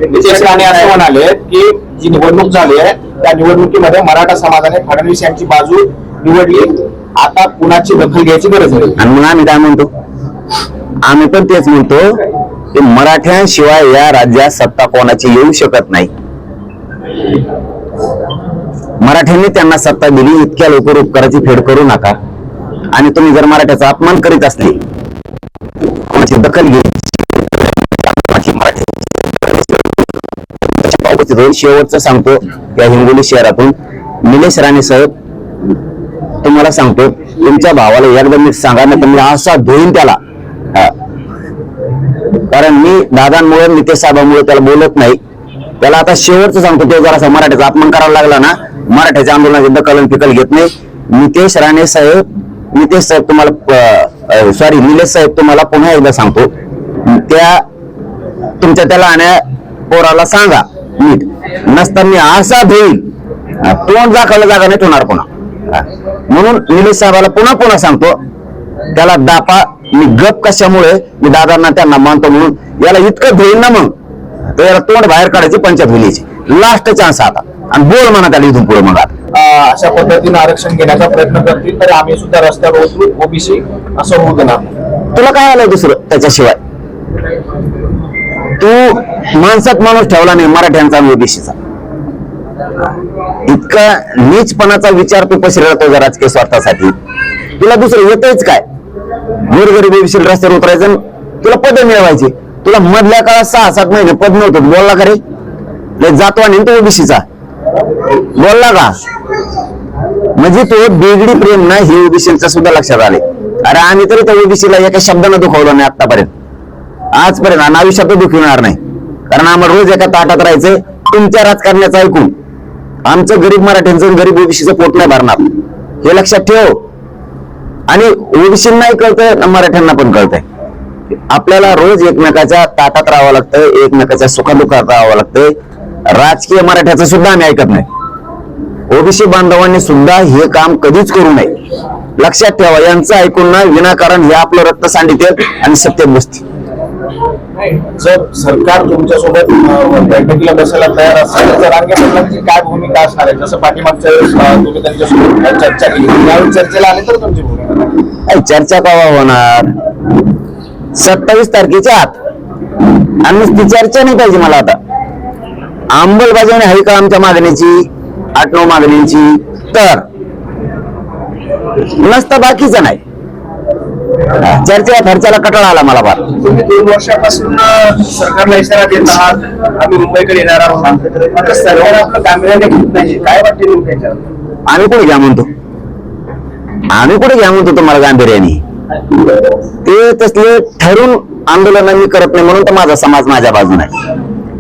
नितेश राणे असं म्हणाले की जी निवडणूक झाली आहे त्या निवडणुकीमध्ये मराठा समाजाने फडणवीस यांची बाजू निवडली, आता कुणाची दखल घ्यायची गरज नाही. आणि मग आम्ही काय म्हणतो, आम्ही पण तेच म्हणतो की मराठ्यांशिवाय या राज्यात सत्ता कोणाची येऊ शकत नाही. मराठ्यांनी त्यांना सत्ता दिली, इतक्या लवकर उपकाराची फेड करू नका. आणि तुम्ही जर मराठ्याचा अपमान करीत असले, कोणाची दखल घ्यायची शेवटचं सांगतो, त्या हिंगोली शहरातून निलेश राणे साहेब, तुम्हाला सांगतो तुमच्या भावाला एकदा मी सांगा ना, तुम्ही असा धुईन त्याला. कारण मी दादांमुळे नितेश साहेबांमुळे त्याला बोलत नाही. त्याला आता शेवटचं सांगतो, ते जरा मराठ्याचा अपमान करावा लागला ना, मराठ्याच्या आंदोलनाची दखल फिकल घेत नाही. नितेश साहेब तुम्हाला सॉरी निलेश साहेब तुम्हाला पुन्हा एकदा सांगतो, त्या तुमच्या त्या लहान पोराला सांगा नीट, नसताना असा धुईल तोंड दाखवलं जागा नाही ठेवणार पुन्हा. म्हणून निलेश साहेबाला पुन्हा पुन्हा सांगतो, त्याला दापा. मी गप कशामुळे, मी दादांना त्यांना मानतो म्हणून. याला इतकं धुईल ना मग तर याला तोंड बाहेर काढायची पंचायत होईल. लास्ट चान्स आता, आणि बोल म्हणा त्याला इथून पुढे. मग अशा पद्धतीने आरक्षण घेण्याचा प्रयत्न करतील तर आम्ही सुद्धा रस्त्यावर उतरू, ओबीसी असं होऊ देणार. तुला काय आलंय दुसरं त्याच्याशिवाय? तू माणसात माणूस ठेवला नाही मराठ्यांचा आणि ओबीसीचा. इतका नीचपणाचा विचार तू पसरवतो राजकीय स्वार्थासाठी. तुला दुसरं येतच काय? गोरगरीब ओबीसी रस्त्यावर उतरायचं, तुला पद मिळवायची. तुला मधल्या काळात 6-7 महिने पद नव्हतं, बोलला का रे? जातो आणि तो ओबीसीचा बोलला का? म्हणजे तो बेगडी प्रेम ना हे ओबीसीचा सुद्धा लक्षात आले. अरे आम्ही तरी त्या ओबीसीला एका शब्दानं दुखवलं नाही आतापर्यंत, आजपर्यंत. आणि आयुष्यात दुखवणार नाही, कारण आम्हाला रोज एका ताटात राहायचंय. तुमच्या राजकारण्याचं ऐकून आमचं गरीब मराठ्यांचं गरीब ओबीसीचं पोट नाही भरणार, हे लक्षात ठेव. आणि ओबीसी नाही कळतंय, मराठ्यांना पण कळतंय. आपल्याला रोज एकमेकाच्या ताटात राहावं लागतंय, एकमेकाच्या सुखदुःखात राहावं लागतंय. राजकीय मराठ्याचं सुद्धा आम्ही ऐकत नाही. ओबीसी बांधवांनी सुद्धा हे काम कधीच करू नये. लक्षात ठेवा, यांचं ऐकून ना विनाकारण हे आपलं रक्त सांडिते आणि सत्तेत बसते. जर सरकार तुमच्यासोबत बैठकीला बसायला तयार असेल तर रांगे पाटलांची काय भूमिका असणार आहे? जसं पाठीमागच्या वेळेस तुम्ही त्यांच्यासोबत चर्चा केली, त्यावेळी चर्चेला आले तर तुमची भूमिका? चर्चा केव्हा होणार? 27 तारखेच्या आत. आणि ती चर्चा नाही पाहिजे मला. आता अंमलबजावणी आहे का आमच्या मागणीची, 8-9 मागणींची? तर नसतं, बाकीचं नाही. चर्चा खर्चाला कटाळा आला मला. फार तुम्ही 2 वर्षापासून सरकारला इशारा देत आहात, आम्ही मुंबईकडे येणार आहोत, आता सरकार आपलं गांभीर्याने घेत नाही. काय वाटते तुमच्या? आम्ही कुठे घ्या म्हणतो? आम्ही कुठे घ्या म्हणतो तुम्हाला गांभीर्याने? ते तसले ठरून आंदोलन मी करत नाही, म्हणून तर माझा समाज माझ्या बाजूने आहे.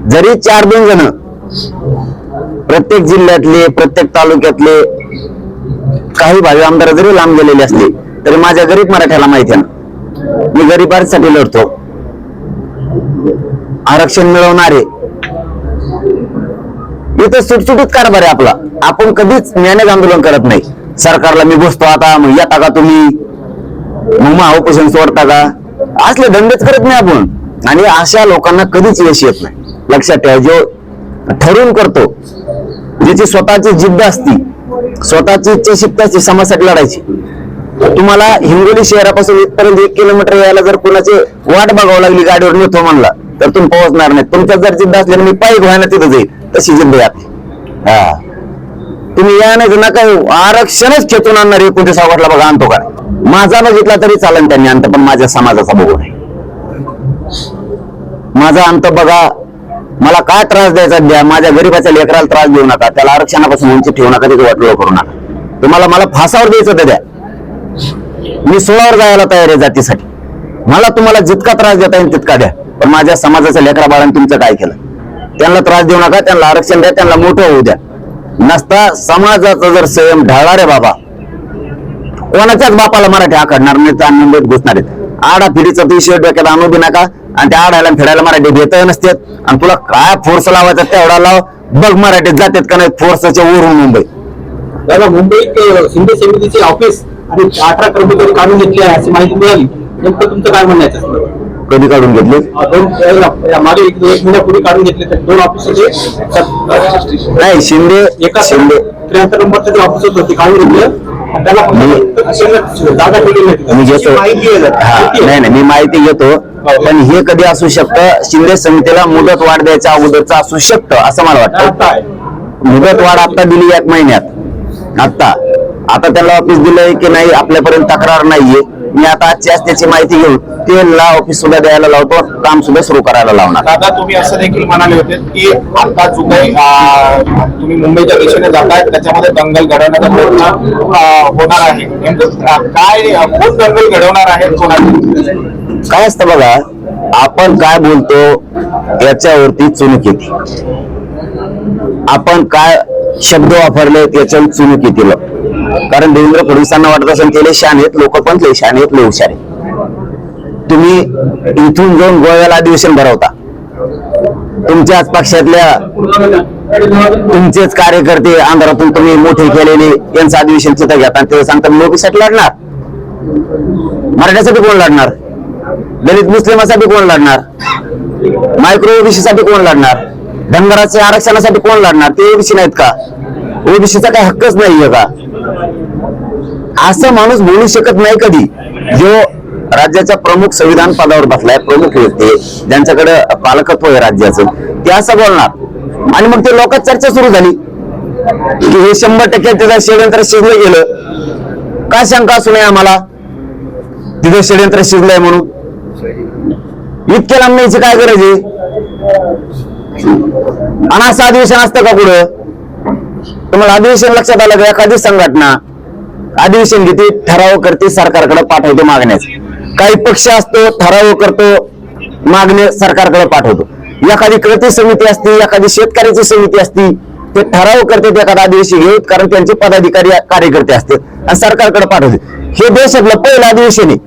जरी 4-2 जण प्रत्येक जिल्ह्यातले, प्रत्येक तालुक्यातले काही भावी आमदार जरी लांब गेलेले असले तरी माझ्या गरीब मराठ्याला माहिती आहे ना, मी गरिबांसाठी लढतो. आरक्षण मिळवणारे इथं सुटसुटीत कारभार आहे आपला. आपण कधीच मॅनेज आंदोलन करत नाही. सरकारला मी बसतो आता, मग येता का तुम्ही, मग उपोषण सोडता का, असले धंदेच करत नाही आपण. आणि अशा लोकांना कधीच यश येत नाही. लक्षात ठेवा, जो ठरवून करतो, ज्याची स्वतःची जिद्द असती, स्वतःची इच्छाशक्ती असते समाजासाठी लढायची. तुम्हाला हिंगोली शहरापासून इथपर्यंत 1 किलोमीटर यायला जर कोणाची वाट बघावं लागली, गाडीवर नेतो म्हणला तर तुम्ही पोहोचणार नाही. तुमच्यात जर जिद्द असल्याने मी पायी व्हायला तिथं जाईल, तशी जिद्द आहे आपली. तुम्ही या नाही नका, आरक्षणच खेचून आणणार 29 बघा आणतो का? माझा बघितला तरी चालेल त्यांनी अंत, पण माझ्या समाजाचा बघू नये. माझा अंत बघा. मला काय त्रास द्यायचा द्या, माझ्या गरीबाच्या लेकराला त्रास देऊ नका, त्याला आरक्षणापासून वंचित ठेवू नका, त्याची वाटोळ करू नका. तुम्हाला मला फासावर द्यायचं तर द्या, मी 16वर जायला तयार आहे जातीसाठी. मला तुम्हाला जितका त्रास देता येईल तितका द्या, पण माझ्या समाजाच्या लेकरा बाळांनी तुमचं काय केलं? त्यांना त्रास देऊ नका, त्यांना आरक्षण द्या, त्यांना मोठं होऊ द्या. नसता समाजाचा जर संयम ढाळला रे बाबा, कोणाच्याच बापाला मराठी आकडणार नाही तर मुंबईत घुसणार आहेत. आडा फिडीचा तू शेड डोक्याला आणू बी नका, आणि त्या आडायला फिरायला मराठी देत नसतात. आणि तुला काय फोर्स लावायचा तेवढा लाव, बघ मराठीत जातात का नाही फोर्सच्या वरून मुंबई. दादा, मुंबईत शिंदे समितीचे ऑफिस आणि 18 कर्मचारी काढून घेतले आहे अशी माहिती मिळाली, नेमकं तुमचं काय म्हणायचं? कधी काढून घेतले? मागे एक महिन्यापूर्वी काढून घेतले तर 2 ऑफिसचे नाही, शिंदे 73 नंबरचं जे ऑफिस होतं ते काढून घेतलं. त्याला जागा ठेवली मी घेतो. नाही, मी माहिती घेतो, पण हे कधी असू शकतं, शिंदे समितीला मुदत वाढ द्यायच्या अगोदरचं असू शकतं असं मला वाटतं. मुदत वाढ आता दिली 1 महिन्यात. आता त्याला ऑफिस दिलंय की नाही आपल्यापर्यंत तक्रार नाहीये. मी आता आजची आज त्याची माहिती घेऊन त्याला ऑफिस सुद्धा द्यायला लावतो, काम सुद्धा सुरू करायला लावणार. दादा, तुम्ही असं देखील म्हणाले होते की आता जो काही तुम्ही मुंबईच्या दिशेने जाताय त्याच्यामध्ये दंगल घडवण्याचा प्रयत्न होणार आहे. नेमकं काय, कोण दंगल घडवणार आहे, कोणाची? काय असतं बघा, आपण काय बोलतो याच्यावरती चुणूक येते. आपण काय शब्द वापरले त्याच्यावर चुणूक येतील. कारण देवेंद्र फडणवीसांना वाटत असेल केले शान आहेत, लोक पण लय शान आहेत, लय हुशार आहेत. तुम्ही इथून जाऊन गोव्याला अधिवेशन भरवता, तुमच्याच पक्षातल्या तुमचेच कार्यकर्ते आंध्रातून तुम्ही मोठे केलेले यांचं अधिवेशन तिथं घेता आणि ते सांगता मी ओबीसीसाठी लढणार. मराठ्यासाठी कोण लढणार? दलित मुस्लिमासाठी कोण लढणार? मायक्रो ओबीसी साठी कोण लढणार? धनगराच्या आरक्षणासाठी कोण लढणार? ते ओबीसी नाहीत का? ओबीसीचा काही हक्कच नाहीये का? असं माणूस बोलू शकत नाही कधी, जो राज्याच्या प्रमुख संविधान पदावर बसलाय, प्रमुख व्यक्ती ज्यांच्याकडे पालकत्व आहे राज्याचं, ते असं बोलणार. आणि मग ते लोकांत चर्चा सुरू झाली की हे 100% त्याचं षडयंत्र शिजलं गेलं. काय शंका असू नये आम्हाला तिथे षडयंत्र शिजलंय म्हणून? इतक्या लांब न्यायची काय गरज आहे? आणि असं अधिवेशन असतं का कुठं? तुम्हाला अधिवेशन लक्षात आलं का? एखादी संघटना अधिवेशन घेते, ठराव करते, सरकारकडे पाठवतो मागण्याच. काही पक्ष असतो, ठराव करतो, मागणे सरकारकडे पाठवतो. एखादी कृती समिती असते, एखादी शेतकऱ्याची समिती असती, ते ठराव करते एखादा अधिवेशन घेऊन, कारण त्यांचे पदाधिकारी कार्यकर्ते असते आणि सरकारकडे पाठवते. हे देशातलं पहिलं अधिवेशन आहे.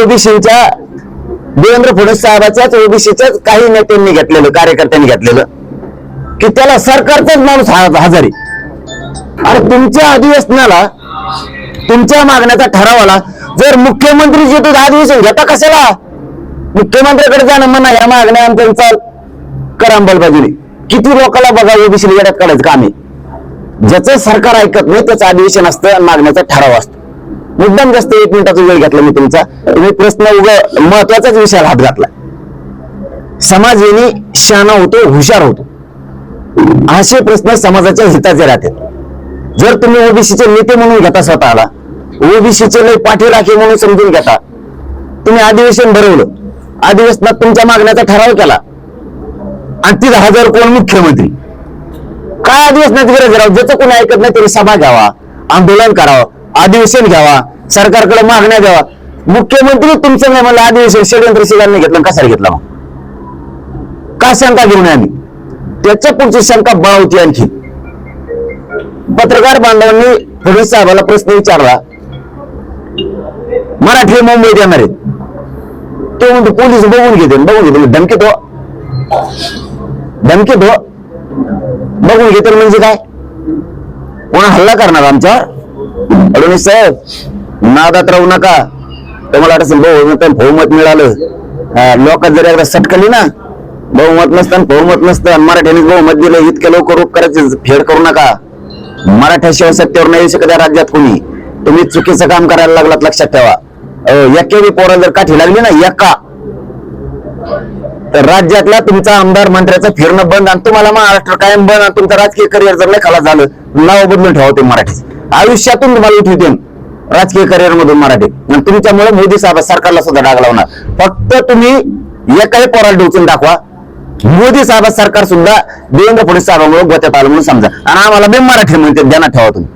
ओबीसीच्या देवेंद्र फडणवीस साहेबाच्याच ओबीसीच्याच काही नेत्यांनी घेतलेलं, कार्यकर्त्यांनी घेतलेलं, की त्याला सरकारचाच माणूस हजर आहे. आणि तुमच्या अधिवेशनाला, तुमच्या मागण्याचा ठरावाला जर मुख्यमंत्री जे तुम्ही अधिवेशन घेता कशाला? मुख्यमंत्र्याकडे जाणं म्हणा, या मागण्या आमच्या करा अंमलबजावणी. किती लोकांना बघा ओबीसी येड्यात काढायचं काम आहे. ज्याचं सरकार ऐकत नाही त्याचं अधिवेशन असतं आणि मागण्याचा ठराव असतो. मुद्दाम जास्त 1 मिनिटाचा वेळ घेतला मी तुमचा. तुम्ही प्रश्न महत्वाचाच विषयाला हात घातला. समाज यांनी शहाणा होतो, हुशार होतो. असे प्रश्न समाजाच्या हिताचे राहतात. जर तुम्ही ओबीसीचे नेते म्हणून घेता, स्वतःला ओबीसीचे लय पाठीराखे म्हणून समजून घेता, तुम्ही अधिवेशन भरवलं, अधिवेशनात तुमच्या मागण्याचा ठराव केला आणि 30,000 कोण मुख्यमंत्री, काय अधिवेशनाची गरज राहू? ज्याचं कोणी ऐकत नाही त्यांनी सभा घ्यावा, आंदोलन करावं, अधिवेशन घ्यावा, सरकारकडे मागण्या द्यावा. मुख्यमंत्री तुमचं नाही म्हणलं अधिवेशन षडयंत्र शिलांनी घेतलं, कशाला घेतला? मग का शंका घेऊन आम्ही? त्याच्या पुढची शंका बळावती आणखी. पत्रकार बांधवांनी फडणवीस साहेबाला प्रश्न विचारला, मराठी मुंबईत येणार आहेत, तो म्हणतो पोलीस बघून घेते. धमकी दो बघून घेतील म्हणजे काय? कोणा हल्ला करणार आमच्यावर? फडणवीस साहेब, नादात राहू नका. तुम्हाला बहुमत मिळालं, लोकात जर एकदा सटकली ना, बहुमत नसतं, बहुमत नसतं, मराठ्यांनीच बहुमत दिलं, इतके लोक करायचे फेड करू नका. मराठ्याशिवाय सत्तेवर नाही येऊ शकत या राज्यात कोणी. तुम्ही चुकीचं काम करायला लागलात, लक्षात ठेवा. एकेरी पोरा जर काठी लागली ना एका, तर राज्यातला तुमचा आमदार मंत्र्याचं फिरणं बंद आणि तुम्हाला महाराष्ट्र कायम बंद आणि तुमचं राजकीय करिअर जर नाही खलास झालं, नाव बदलून ठेवा ते मराठी. आयुष्यातून तुम्हाला उठवते राजकीय करिअर मधून मराठी. आणि तुमच्यामुळे मोदी साहेब सरकारला सुद्धा डाग लावणार. फक्त तुम्ही एकाही पोराला डोचून दाखवा, मोदी साहेब सरकार सुद्धा देवेंद्र फडणवीस साहेबांमुळे गोत्यात आलं म्हणून समजा. आणि आम्हाला बे मराठी म्हणते, ध्यानात ठेवा तुम्ही.